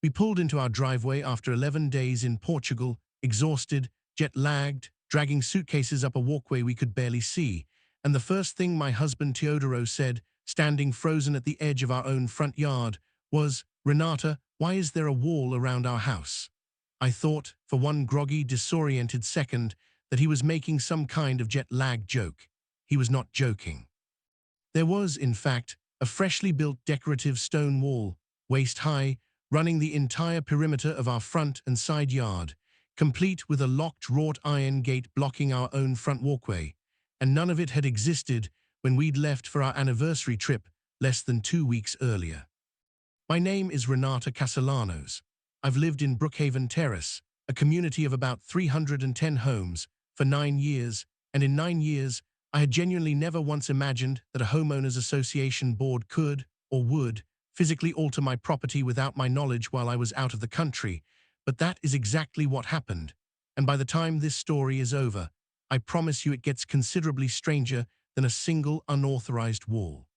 We pulled into our driveway after 11 days in Portugal, exhausted, jet-lagged, dragging suitcases up a walkway we could barely see, and the first thing my husband Teodoro said, standing frozen at the edge of our own front yard, was, "Renata, why is there a wall around our house?" I thought, for one groggy, disoriented second, that he was making some kind of jet-lag joke. He was not joking. There was, in fact, a freshly built decorative stone wall, waist-high, running the entire perimeter of our front and side yard, complete with a locked wrought iron gate blocking our own front walkway, and none of it had existed when we'd left for our anniversary trip less than 2 weeks earlier. My name is Renata Castellanos. I've lived in Brookhaven Terrace, a community of about 310 homes, for 9 years, and in 9 years, I had genuinely never once imagined that a homeowners association board could, or would, physically alter my property without my knowledge while I was out of the country, but that is exactly what happened. And by the time this story is over, I promise you it gets considerably stranger than a single unauthorized wall.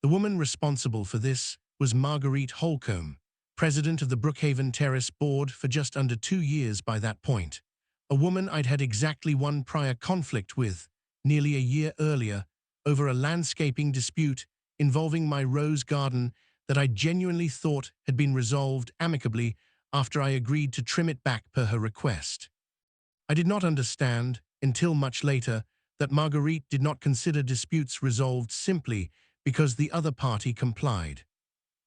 The woman responsible for this was Marguerite Holcomb, president of the Brookhaven Terrace board for just under 2 years by that point. A woman I'd had exactly one prior conflict with, nearly a year earlier, over a landscaping dispute involving my rose garden that I genuinely thought had been resolved amicably after I agreed to trim it back per her request. I did not understand, until much later, that Marguerite did not consider disputes resolved simply because the other party complied.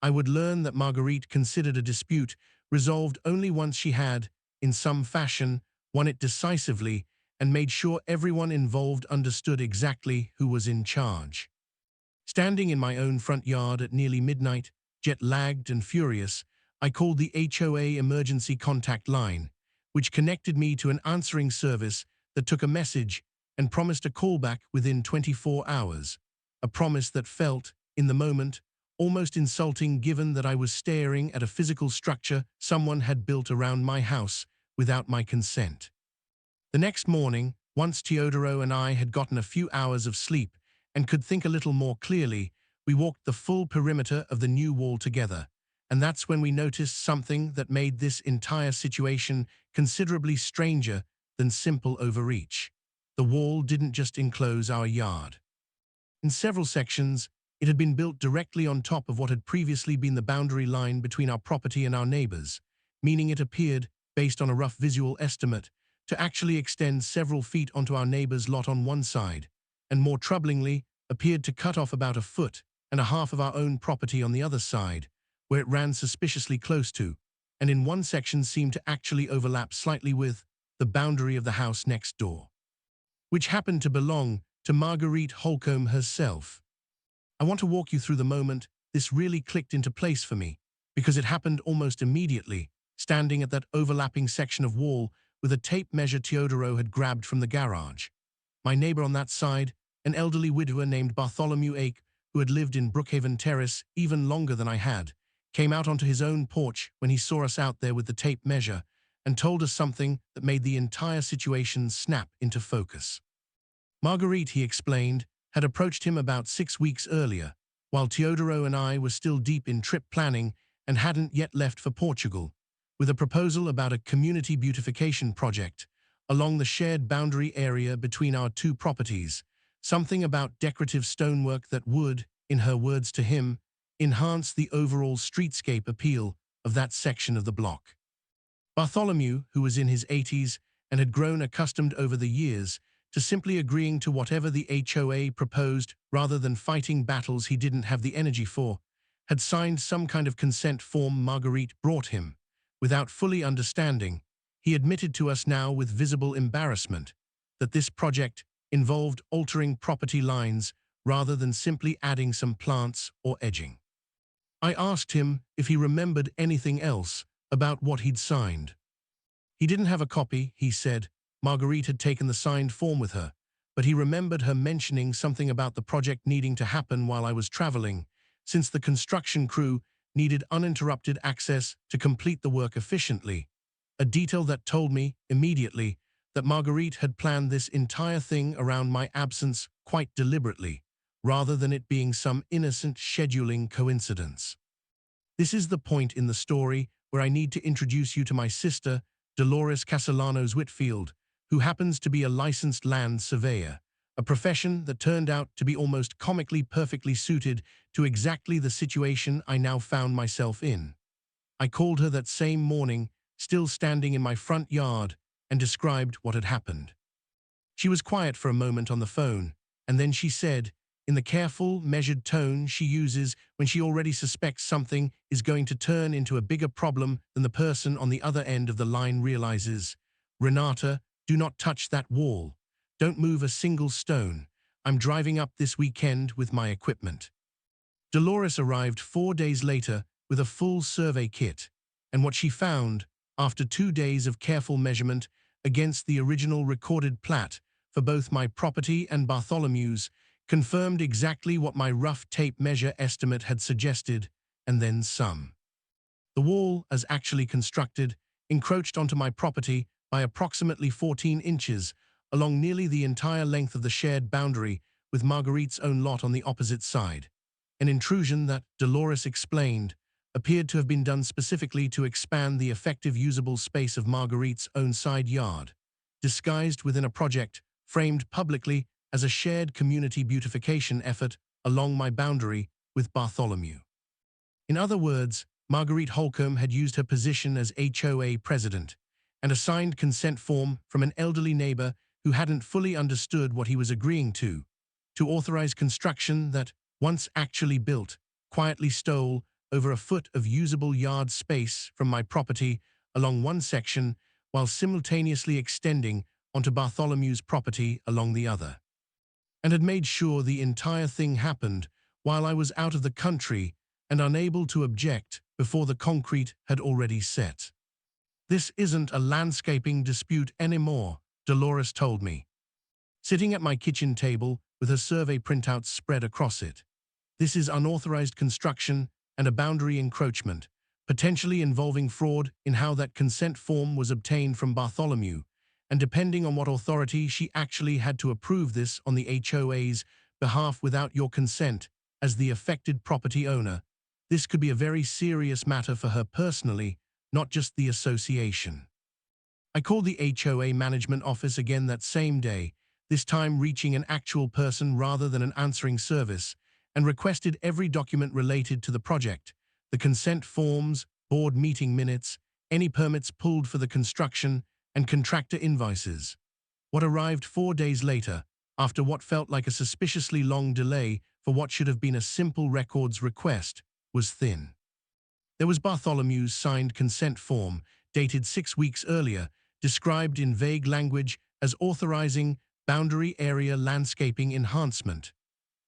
I would learn that Marguerite considered a dispute resolved only once she had, in some fashion, won it decisively and made sure everyone involved understood exactly who was in charge. Standing in my own front yard at nearly midnight, jet-lagged and furious, I called the HOA emergency contact line, which connected me to an answering service that took a message and promised a callback within 24 hours, a promise that felt, in the moment, almost insulting given that I was staring at a physical structure someone had built around my house without my consent. The next morning, once Teodoro and I had gotten a few hours of sleep and could think a little more clearly, we walked the full perimeter of the new wall together, and that's when we noticed something that made this entire situation considerably stranger than simple overreach. The wall didn't just enclose our yard. In several sections, it had been built directly on top of what had previously been the boundary line between our property and our neighbors, meaning it appeared, based on a rough visual estimate, to actually extend several feet onto our neighbor's lot on one side, and more troublingly, appeared to cut off about 1.5 feet of our own property on the other side, where it ran suspiciously close to, and in one section seemed to actually overlap slightly with, the boundary of the house next door, which happened to belong to Marguerite Holcomb herself. I want to walk you through the moment this really clicked into place for me, because it happened almost immediately, standing at that overlapping section of wall with a tape measure Teodoro had grabbed from the garage. My neighbor on that side, an elderly widower named Bartholomew Ake, who had lived in Brookhaven Terrace even longer than I had, came out onto his own porch when he saw us out there with the tape measure and told us something that made the entire situation snap into focus. Marguerite, he explained, had approached him about 6 weeks earlier, while Teodoro and I were still deep in trip planning and hadn't yet left for Portugal, with a proposal about a community beautification project along the shared boundary area between our two properties, something about decorative stonework that would, in her words to him, enhance the overall streetscape appeal of that section of the block. Bartholomew, who was in his 80s and had grown accustomed over the years to simply agreeing to whatever the HOA proposed rather than fighting battles he didn't have the energy for, had signed some kind of consent form Marguerite brought him. Without fully understanding, he admitted to us now with visible embarrassment that this project involved altering property lines rather than simply adding some plants or edging. I asked him if he remembered anything else about what he'd signed. He didn't have a copy, he said. Marguerite had taken the signed form with her, but he remembered her mentioning something about the project needing to happen while I was traveling, since the construction crew needed uninterrupted access to complete the work efficiently, a detail that told me, immediately, that Marguerite had planned this entire thing around my absence quite deliberately, rather than it being some innocent scheduling coincidence. This is the point in the story where I need to introduce you to my sister, Dolores Castellanos Whitfield, who happens to be a licensed land surveyor, a profession that turned out to be almost comically perfectly suited to exactly the situation I now found myself in. I called her that same morning, still standing in my front yard, and described what had happened. She was quiet for a moment on the phone, and then she said, in the careful, measured tone she uses when she already suspects something is going to turn into a bigger problem than the person on the other end of the line realizes, "Renata, do not touch that wall. Don't move a single stone. I'm driving up this weekend with my equipment." Dolores arrived 4 days later with a full survey kit, and what she found, after 2 days of careful measurement against the original recorded plat for both my property and Bartholomew's, confirmed exactly what my rough tape measure estimate had suggested, and then some. The wall, as actually constructed, encroached onto my property by approximately 14 inches, along nearly the entire length of the shared boundary with Marguerite's own lot on the opposite side. An intrusion that, Dolores explained, appeared to have been done specifically to expand the effective usable space of Marguerite's own side yard, disguised within a project framed publicly as a shared community beautification effort along my boundary with Bartholomew. In other words, Marguerite Holcomb had used her position as HOA president and a signed consent form from an elderly neighbor who hadn't fully understood what he was agreeing to authorize construction that, once actually built, quietly stole over a foot of usable yard space from my property along one section while simultaneously extending onto Bartholomew's property along the other, and had made sure the entire thing happened while I was out of the country and unable to object before the concrete had already set. "This isn't a landscaping dispute anymore," Dolores told me, sitting at my kitchen table with her survey printouts spread across it. "This is unauthorized construction and a boundary encroachment, potentially involving fraud in how that consent form was obtained from Bartholomew, and depending on what authority she actually had to approve this on the HOA's behalf without your consent as the affected property owner, this could be a very serious matter for her personally, not just the association." I called the HOA management office again that same day, this time reaching an actual person rather than an answering service, and requested every document related to the project, the consent forms, board meeting minutes, any permits pulled for the construction, and contractor invoices. What arrived 4 days later, after what felt like a suspiciously long delay for what should have been a simple records request, was thin. There was Bartholomew's signed consent form, dated 6 weeks earlier, described in vague language as authorizing boundary area landscaping enhancement.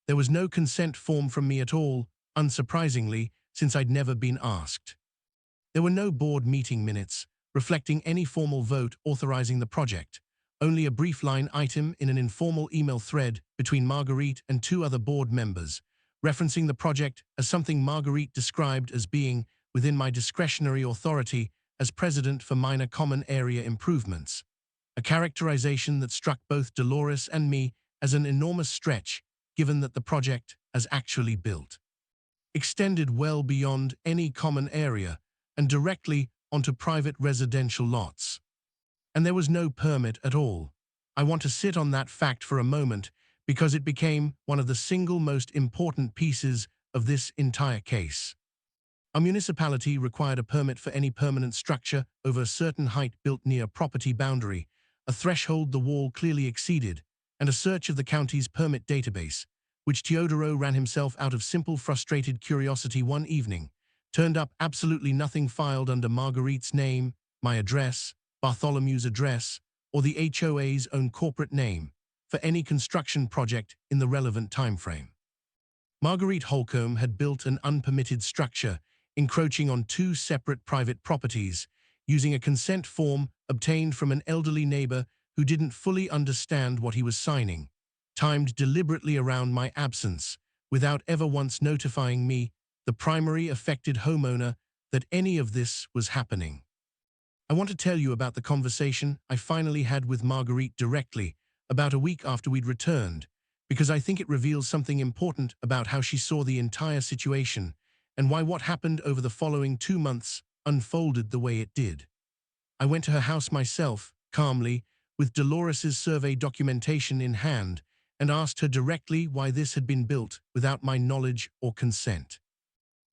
There was no consent form from me at all, unsurprisingly, since I'd never been asked. There were no board meeting minutes reflecting any formal vote authorizing the project, only a brief line item in an informal email thread between Marguerite and 2 other board members, referencing the project as something Marguerite described as being within my discretionary authority as president for minor common area improvements, a characterization that struck both Dolores and me as an enormous stretch, given that the project, as actually built, extended well beyond any common area and directly onto private residential lots. And there was no permit at all. I want to sit on that fact for a moment because it became one of the single most important pieces of this entire case. A municipality required a permit for any permanent structure over a certain height built near a property boundary, a threshold the wall clearly exceeded, and a search of the county's permit database, which Teodoro ran himself out of simple frustrated curiosity one evening, turned up absolutely nothing filed under Marguerite's name, my address, Bartholomew's address, or the HOA's own corporate name, for any construction project in the relevant timeframe. Marguerite Holcomb had built an unpermitted structure, encroaching on 2 separate private properties, using a consent form obtained from an elderly neighbor who didn't fully understand what he was signing, timed deliberately around my absence, without ever once notifying me, the primary affected homeowner, that any of this was happening. I want to tell you about the conversation I finally had with Marguerite directly, about a week after we'd returned, because I think it reveals something important about how she saw the entire situation and why what happened over the following 2 months unfolded the way it did. I went to her house myself, calmly, with Dolores's survey documentation in hand, and asked her directly why this had been built without my knowledge or consent.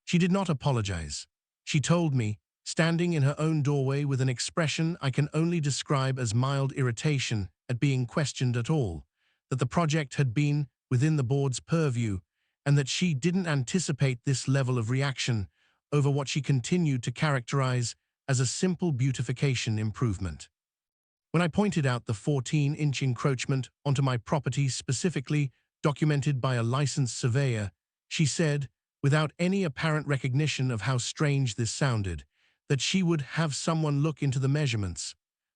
She did not apologize. She told me, standing in her own doorway with an expression I can only describe as mild irritation at being questioned at all, that the project had been within the board's purview and that she didn't anticipate this level of reaction over what she continued to characterize as a simple beautification improvement. When I pointed out the 14-inch encroachment onto my property specifically documented by a licensed surveyor, she said, without any apparent recognition of how strange this sounded, that she would have someone look into the measurements,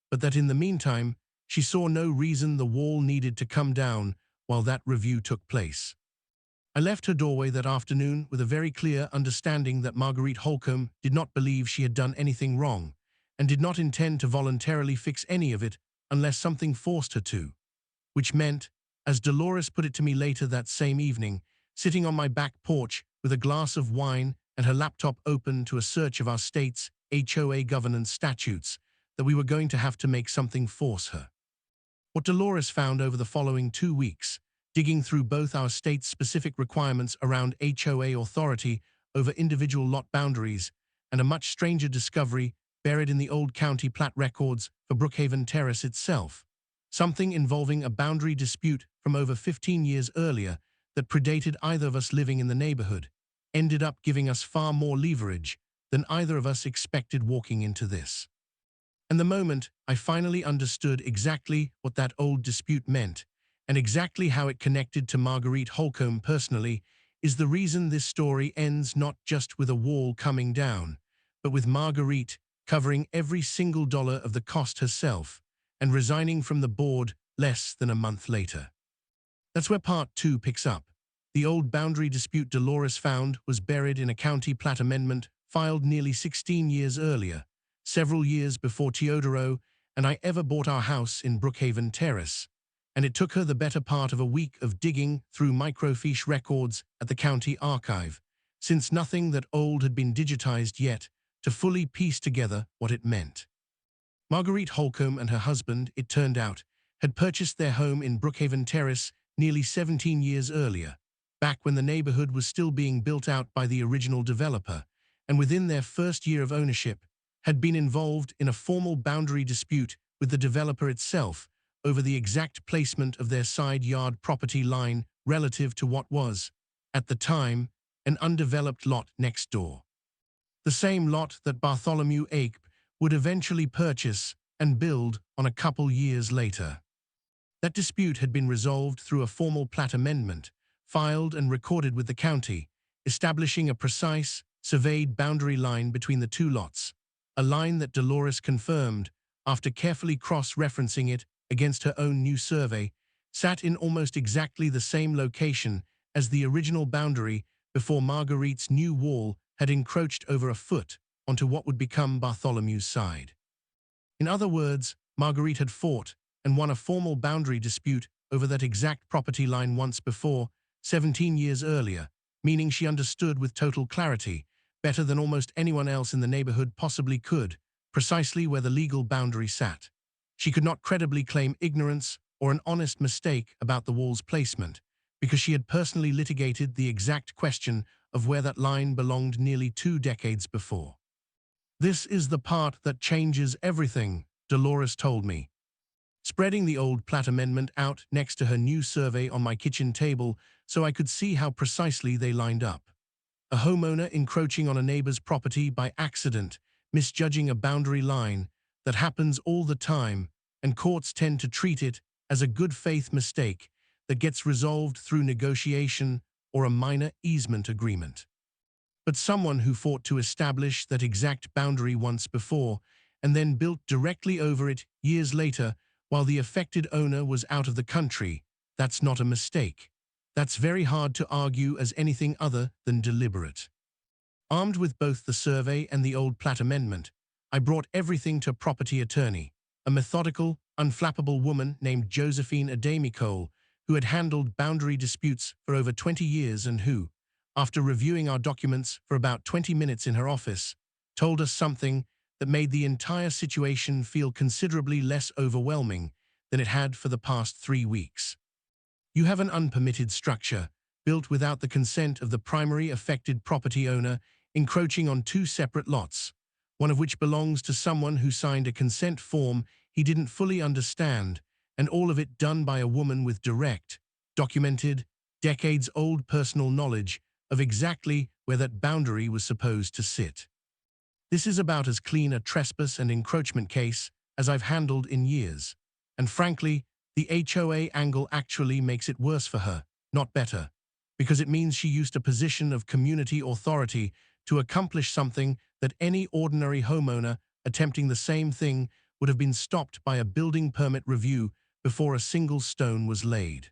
but that in the meantime, she saw no reason the wall needed to come down while that review took place. I left her doorway that afternoon with a very clear understanding that Marguerite Holcomb did not believe she had done anything wrong, and did not intend to voluntarily fix any of it unless something forced her to, which meant, as Dolores put it to me later that same evening, sitting on my back porch with a glass of wine and her laptop open to a search of our state's HOA governance statutes, that we were going to have to make something force her. What Dolores found over the following 2 weeks, digging through both our state's specific requirements around HOA authority over individual lot boundaries, and a much stranger discovery buried in the old county plat records for Brookhaven Terrace itself, something involving a boundary dispute from over 15 years earlier that predated either of us living in the neighborhood, ended up giving us far more leverage than either of us expected walking into this. And the moment I finally understood exactly what that old dispute meant, and exactly how it connected to Marguerite Holcomb personally, is the reason this story ends not just with a wall coming down, but with Marguerite covering every single dollar of the cost herself and resigning from the board less than a month later. That's where part 2 picks up. The old boundary dispute Dolores found was buried in a county plat amendment filed nearly 16 years earlier, several years before Teodoro and I ever bought our house in Brookhaven Terrace, and it took her the better part of a week of digging through microfiche records at the county archive, since nothing that old had been digitized yet, to fully piece together what it meant. Marguerite Holcomb and her husband, it turned out, had purchased their home in Brookhaven Terrace nearly 17 years earlier, back when the neighborhood was still being built out by the original developer, and within their first year of ownership, had been involved in a formal boundary dispute with the developer itself over the exact placement of their side yard property line relative to what was, at the time, an undeveloped lot next door. The same lot that Bartholomew Ape would eventually purchase and build on a couple years later. That dispute had been resolved through a formal plat amendment, filed and recorded with the county, establishing a precise, surveyed boundary line between the two lots, a line that Dolores confirmed, after carefully cross-referencing it against her own new survey, sat in almost exactly the same location as the original boundary before Marguerite's new wall had encroached over a foot onto what would become Bartholomew's side. In other words, Marguerite had fought and won a formal boundary dispute over that exact property line once before, 17 years earlier, meaning she understood with total clarity, better than almost anyone else in the neighborhood possibly could, precisely where the legal boundary sat. She could not credibly claim ignorance or an honest mistake about the wall's placement, because she had personally litigated the exact question of where that line belonged nearly 2 decades before. This is the part that changes everything, Dolores told me. Spreading the old plat amendment out next to her new survey on my kitchen table so I could see how precisely they lined up. A homeowner encroaching on a neighbor's property by accident, misjudging a boundary line, that happens all the time, and courts tend to treat it as a good-faith mistake that gets resolved through negotiation or a minor easement agreement. But someone who fought to establish that exact boundary once before and then built directly over it years later while the affected owner was out of the country, that's not a mistake. That's very hard to argue as anything other than deliberate. Armed with both the survey and the old plat amendment, I brought everything to property attorney, a methodical, unflappable woman named Josephine Ademicole, who had handled boundary disputes for over 20 years and who, after reviewing our documents for about 20 minutes in her office, told us something that made the entire situation feel considerably less overwhelming than it had for the past 3 weeks. You have an unpermitted structure, built without the consent of the primary affected property owner, encroaching on 2 separate lots, one of which belongs to someone who signed a consent form he didn't fully understand, and all of it done by a woman with direct, documented, decades-old personal knowledge of exactly where that boundary was supposed to sit. This is about as clean a trespass and encroachment case as I've handled in years, and frankly, the HOA angle actually makes it worse for her, not better, because it means she used a position of community authority to accomplish something that any ordinary homeowner attempting the same thing would have been stopped by a building permit review before a single stone was laid.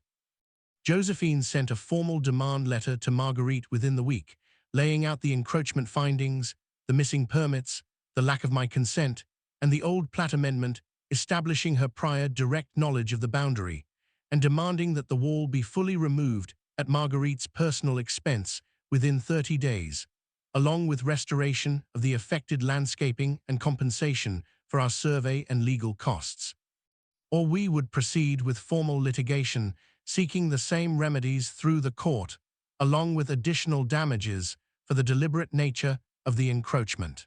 Josephine sent a formal demand letter to Marguerite within the week, laying out the encroachment findings, the missing permits, the lack of my consent, and the old plat amendment establishing her prior direct knowledge of the boundary, and demanding that the wall be fully removed at Marguerite's personal expense within 30 days, along with restoration of the affected landscaping and compensation for our survey and legal costs. Or we would proceed with formal litigation, seeking the same remedies through the court, along with additional damages for the deliberate nature of the encroachment.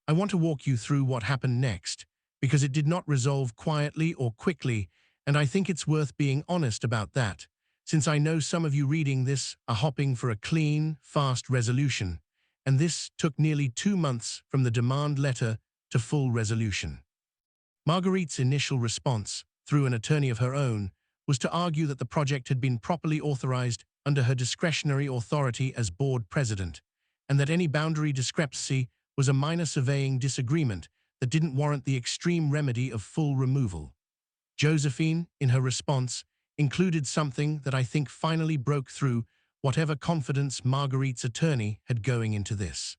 I want to walk you through what happened next, because it did not resolve quietly or quickly, and I think it's worth being honest about that, since I know some of you reading this are hoping for a clean, fast resolution, and this took nearly 2 months from the demand letter to full resolution. Marguerite's initial response, through an attorney of her own, was to argue that the project had been properly authorized under her discretionary authority as board president, and that any boundary discrepancy was a minor surveying disagreement that didn't warrant the extreme remedy of full removal. Josephine, in her response, included something that I think finally broke through whatever confidence Marguerite's attorney had going into this.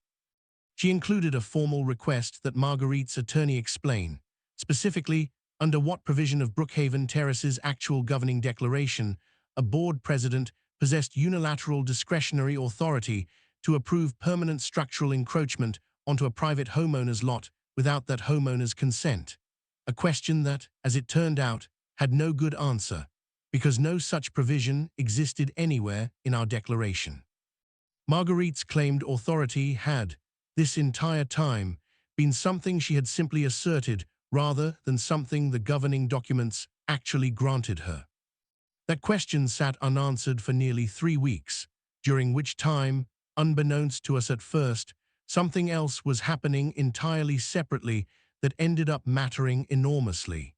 She included a formal request that Marguerite's attorney explain, specifically, under what provision of Brookhaven Terrace's actual governing declaration, a board president possessed unilateral discretionary authority to approve permanent structural encroachment onto a private homeowner's lot without that homeowner's consent, a question that, as it turned out, had no good answer, because no such provision existed anywhere in our declaration. Marguerite's claimed authority had, this entire time, been something she had simply asserted rather than something the governing documents actually granted her. That question sat unanswered for nearly 3 weeks, during which time, unbeknownst to us at first, something else was happening entirely separately that ended up mattering enormously.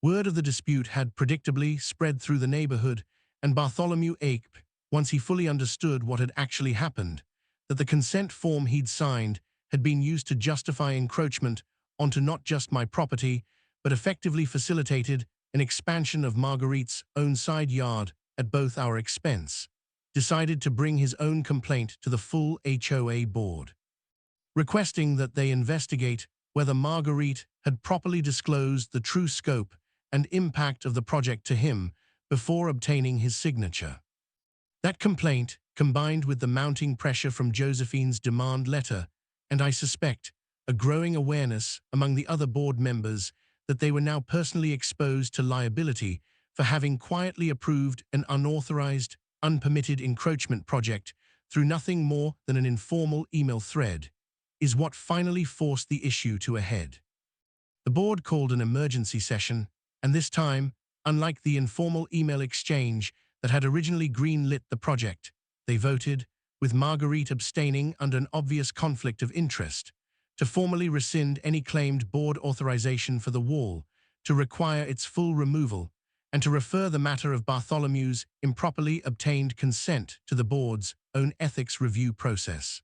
Word of the dispute had predictably spread through the neighborhood, and Bartholomew Ape, once he fully understood what had actually happened, that the consent form he'd signed had been used to justify encroachment onto not just my property, but effectively facilitated an expansion of Marguerite's own side yard at both our expense, decided to bring his own complaint to the full HOA board, requesting that they investigate whether Marguerite had properly disclosed the true scope and impact of the project to him before obtaining his signature. That complaint, combined with the mounting pressure from Josephine's demand letter, and I suspect a growing awareness among the other board members that they were now personally exposed to liability for having quietly approved an unauthorized, unpermitted encroachment project through nothing more than an informal email thread, is what finally forced the issue to a head. The board called an emergency session, and this time, unlike the informal email exchange that had originally green-lit the project, they voted, with Marguerite abstaining under an obvious conflict of interest, to formally rescind any claimed board authorization for the wall, to require its full removal, and to refer the matter of Bartholomew's improperly obtained consent to the board's own ethics review process.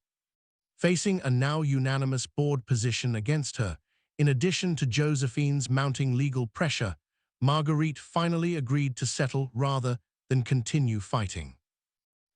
Facing a now unanimous board position against her, in addition to Josephine's mounting legal pressure, Marguerite finally agreed to settle rather than continue fighting.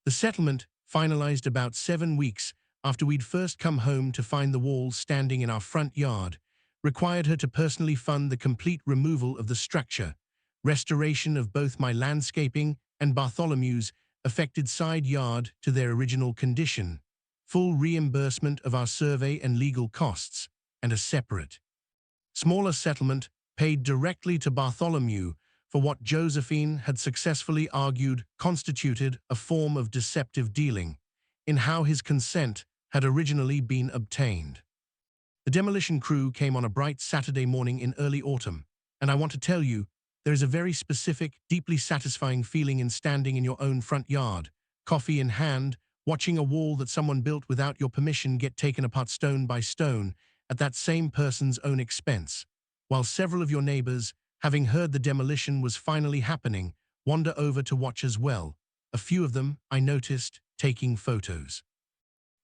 The settlement, finalized about 7 weeks after we'd first come home to find the wall standing in our front yard, required her to personally fund the complete removal of the structure, restoration of both my landscaping and Bartholomew's affected side yard to their original condition, full reimbursement of our survey and legal costs, and a separate, smaller settlement paid directly to Bartholomew for what Josephine had successfully argued constituted a form of deceptive dealing in how his consent had originally been obtained. The demolition crew came on a bright Saturday morning in early autumn, and I want to tell you, there is a very specific, deeply satisfying feeling in standing in your own front yard, coffee in hand, watching a wall that someone built without your permission get taken apart stone by stone at that same person's own expense, while several of your neighbors, having heard the demolition was finally happening, wander over to watch as well, a few of them, I noticed, taking photos.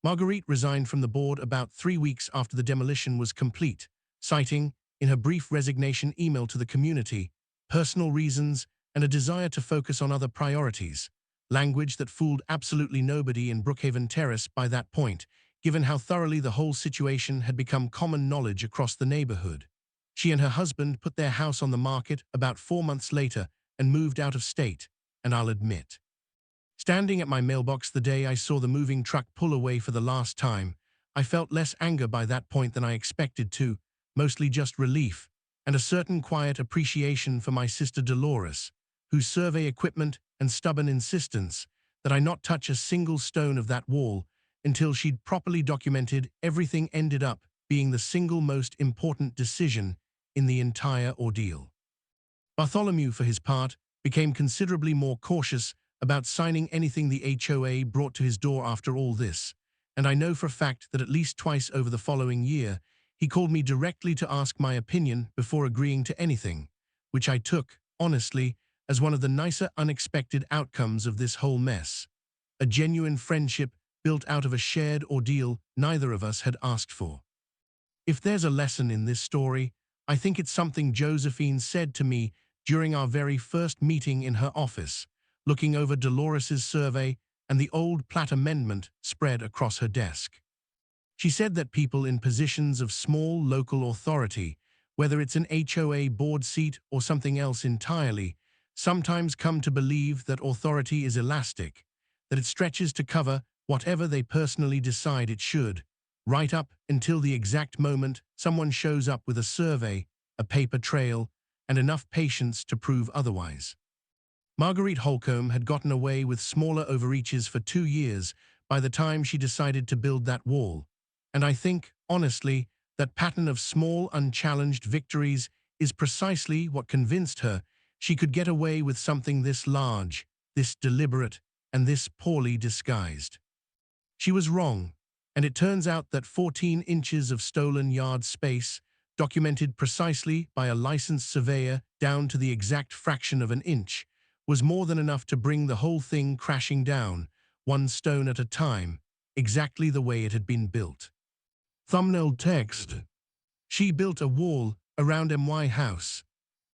Marguerite resigned from the board about 3 weeks after the demolition was complete, citing, in her brief resignation email to the community, personal reasons and a desire to focus on other priorities, language that fooled absolutely nobody in Brookhaven Terrace by that point, given how thoroughly the whole situation had become common knowledge across the neighborhood. She and her husband put their house on the market about 4 months later and moved out of state, and I'll admit, standing at my mailbox the day I saw the moving truck pull away for the last time, I felt less anger by that point than I expected to, mostly just relief, and a certain quiet appreciation for my sister Dolores, whose survey equipment and stubborn insistence that I not touch a single stone of that wall until she'd properly documented everything ended up being the single most important decision in the entire ordeal. Bartholomew, for his part, became considerably more cautious about signing anything the HOA brought to his door after all this, and I know for a fact that at least twice over the following year, he called me directly to ask my opinion before agreeing to anything, which I took, honestly, as one of the nicer unexpected outcomes of this whole mess. A genuine friendship built out of a shared ordeal neither of us had asked for. If there's a lesson in this story, I think it's something Josephine said to me during our very first meeting in her office, looking over Dolores's survey and the old plat amendment spread across her desk. She said that people in positions of small local authority, whether it's an HOA board seat or something else entirely, sometimes come to believe that authority is elastic, that it stretches to cover whatever they personally decide it should, right up until the exact moment someone shows up with a survey, a paper trail, and enough patience to prove otherwise. Marguerite Holcomb had gotten away with smaller overreaches for 2 years by the time she decided to build that wall, and I think, honestly, that pattern of small, unchallenged victories is precisely what convinced her she could get away with something this large, this deliberate, and this poorly disguised. She was wrong, and it turns out that 14 inches of stolen yard space, documented precisely by a licensed surveyor down to the exact fraction of an inch, was more than enough to bring the whole thing crashing down, one stone at a time, exactly the way it had been built. Thumbnail text: She built a wall around my house.